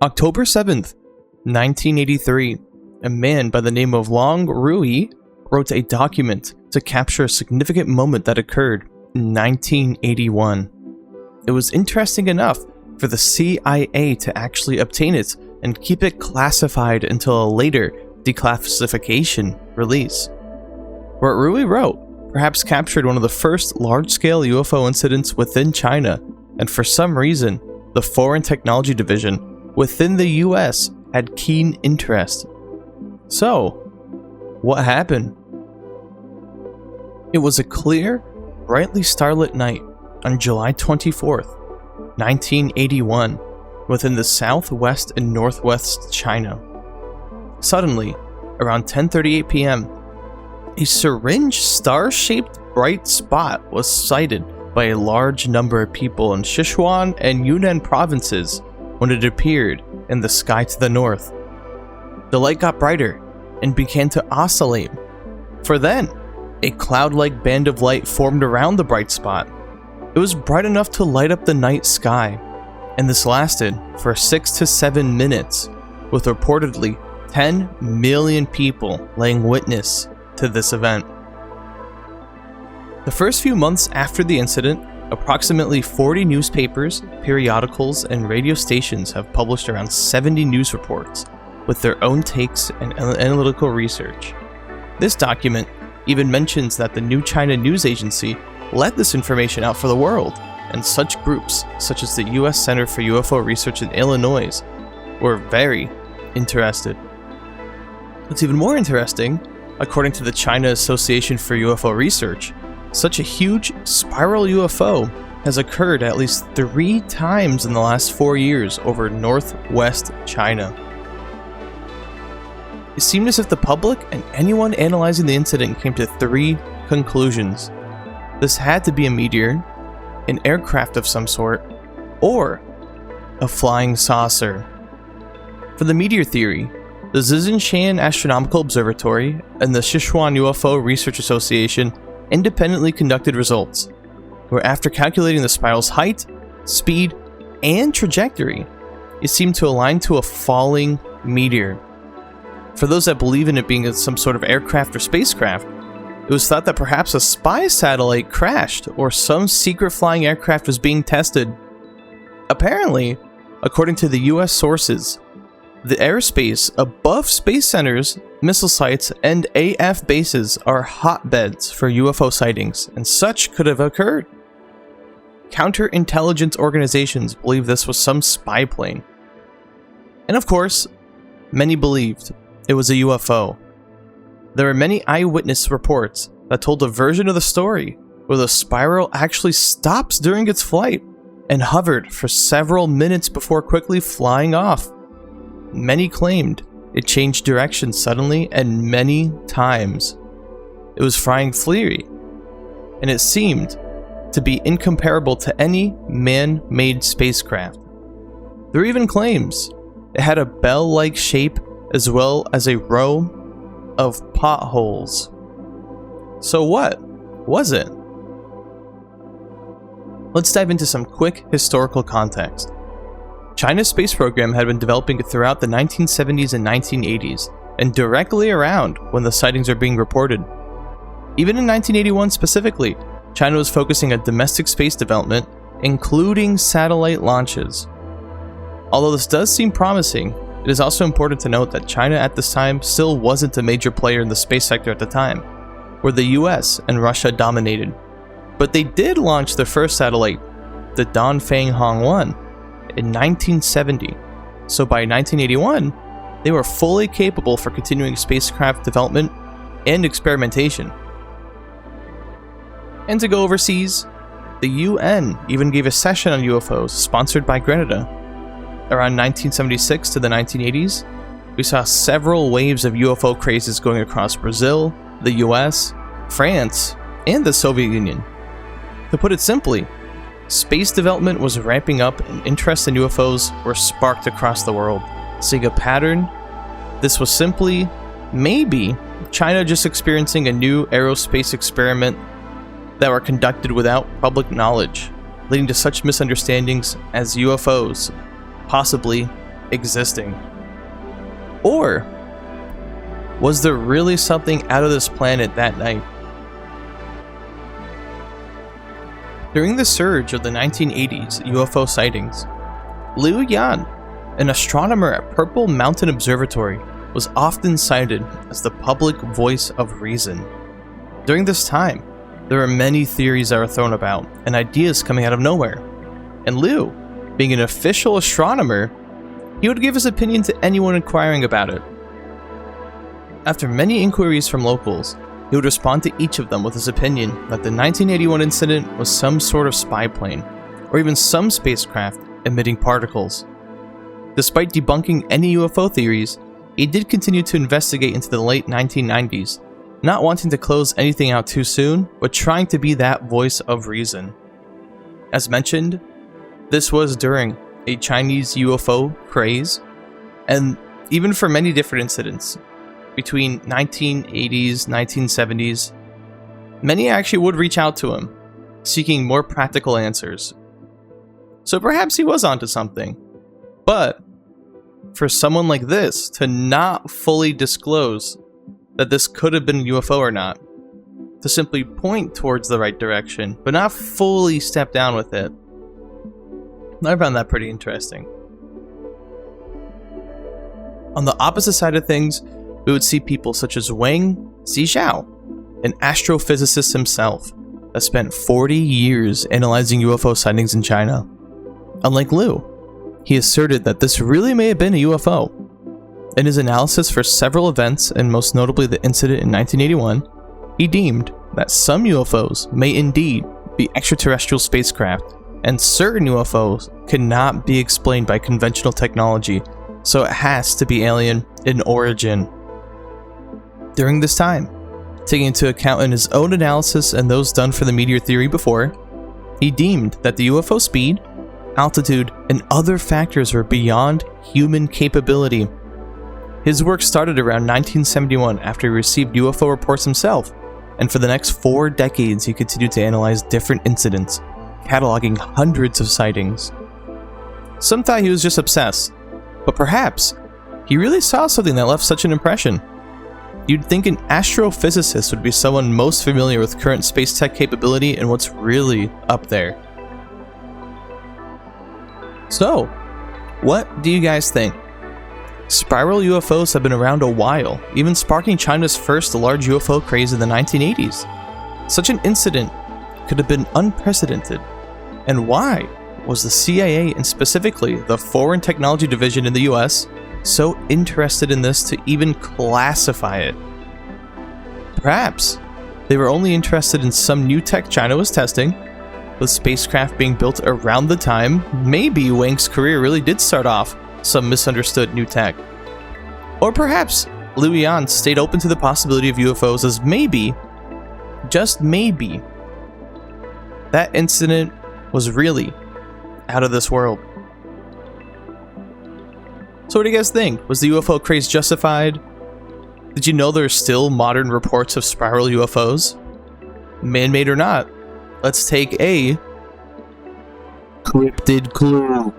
October 7th, 1983, a man by the name of Long Rui wrote a document to capture a significant moment that occurred in 1981. It was interesting enough for the CIA to actually obtain it and keep it classified until a later declassification release. What Rui wrote perhaps captured one of the first large-scale UFO incidents within China, and for some reason, the Foreign Technology Division within the US had keen interest. So, what happened? It was a clear, brightly starlit night on July 24th, 1981, within the southwest and northwest China. Suddenly, around 10:38 p.m., a syringe star-shaped bright spot was sighted by a large number of people in Sichuan and Yunnan provinces when it appeared in the sky to the north. The light got brighter and began to oscillate, for then, a cloud-like band of light formed around the bright spot. It was bright enough to light up the night sky, and this lasted for 6 to 7 minutes, with reportedly 10 million people laying witness to this event. The first few months after the incident, approximately 40 newspapers, periodicals, and radio stations have published around 70 news reports with their own takes and analytical research. This document even mentions that the New China News Agency let this information out for the world, and such groups such as the US Center for UFO Research in Illinois were very interested. What's even more interesting, according to the China Association for UFO Research, such a huge spiral UFO has occurred at least 3 times in the last 4 years over northwest China. It seemed as if the public and anyone analyzing the incident came to 3 conclusions. This had to be a meteor, an aircraft of some sort, or a flying saucer. For the meteor theory, the Zijinshan Astronomical Observatory and the Sichuan UFO Research Association independently conducted results, where after calculating the spiral's height, speed, and trajectory, it seemed to align to a falling meteor. For those that believe in it being some sort of aircraft or spacecraft, it was thought that perhaps a spy satellite crashed or some secret flying aircraft was being tested. Apparently, according to the US sources, the airspace above space centers, missile sites, and AF bases are hotbeds for UFO sightings, and such could have occurred. Counterintelligence organizations believe this was some spy plane. And of course, many believed it was a UFO. There are many eyewitness reports that told a version of the story where the spiral actually stops during its flight and hovered for several minutes before quickly flying off. Many claimed it changed direction suddenly and many times. It was flying freely, and it seemed to be incomparable to any man-made spacecraft. There are even claims it had a bell-like shape as well as a row of potholes. So what was it? Let's dive into some quick historical context. China's space program had been developing throughout the 1970s and 1980s, and directly around when the sightings are being reported. Even in 1981 specifically, China was focusing on domestic space development, including satellite launches. Although this does seem promising, it is also important to note that China at this time still wasn't a major player in the space sector at the time, where the US and Russia dominated. But they did launch their first satellite, the Dongfang Hong-1, in 1970, so by 1981, they were fully capable for continuing spacecraft development and experimentation. And to go overseas, the UN even gave a session on UFOs sponsored by Grenada. Around 1976 to the 1980s, we saw several waves of UFO crazes going across Brazil, the US, France, and the Soviet Union. To put it simply, space development was ramping up and interest in UFOs were sparked across the world. Seeing a pattern, this was simply, maybe, China just experiencing a new aerospace experiment that were conducted without public knowledge, leading to such misunderstandings as UFOs possibly existing? Or was there really something out of this planet that night? During the surge of the 1980s UFO sightings, Liu Yan, an astronomer at Purple Mountain Observatory, was often cited as the public voice of reason. During this time, there were many theories that were thrown about and ideas coming out of nowhere. And Liu, being an official astronomer, he would give his opinion to anyone inquiring about it. After many inquiries from locals, he would respond to each of them with his opinion that the 1981 incident was some sort of spy plane, or even some spacecraft emitting particles. Despite debunking any UFO theories, he did continue to investigate into the late 1990s, not wanting to close anything out too soon, but trying to be that voice of reason. As mentioned, this was during a Chinese UFO craze, and even for many different incidents, between 1980s, 1970s, many actually would reach out to him, seeking more practical answers. So perhaps he was onto something, but for someone like this to not fully disclose that this could have been a UFO or not, to simply point towards the right direction, but not fully step down with it, I found that pretty interesting. On the opposite side of things, we would see people such as Wang, Sichao, an astrophysicist himself that spent 40 years analyzing UFO sightings in China. Unlike Liu, he asserted that this really may have been a UFO. In his analysis for several events, and most notably the incident in 1981, he deemed that some UFOs may indeed be extraterrestrial spacecraft, and certain UFOs cannot be explained by conventional technology, so it has to be alien in origin. During this time, taking into account in his own analysis and those done for the meteor theory before, he deemed that the UFO speed, altitude, and other factors were beyond human capability. His work started around 1971 after he received UFO reports himself, and for the next 4 decades he continued to analyze different incidents, cataloging hundreds of sightings. Some thought he was just obsessed, but perhaps he really saw something that left such an impression. You'd think an astrophysicist would be someone most familiar with current space tech capability and what's really up there. So, what do you guys think? Spiral UFOs have been around a while, even sparking China's first large UFO craze in the 1980s. Such an incident could have been unprecedented. And why was the CIA, and specifically the Foreign Technology Division in the US, so interested in this to even classify it? Perhaps they were only interested in some new tech China was testing, with spacecraft being built around the time. Maybe Wang's career really did start off some misunderstood new tech. Or perhaps Liu Yan stayed open to the possibility of UFOs as maybe, just maybe, that incident was really out of this world. So what do you guys think? Was the UFO craze justified? Did you know there are still modern reports of spiral UFOs? Man-made or not, let's take a cryptid clue.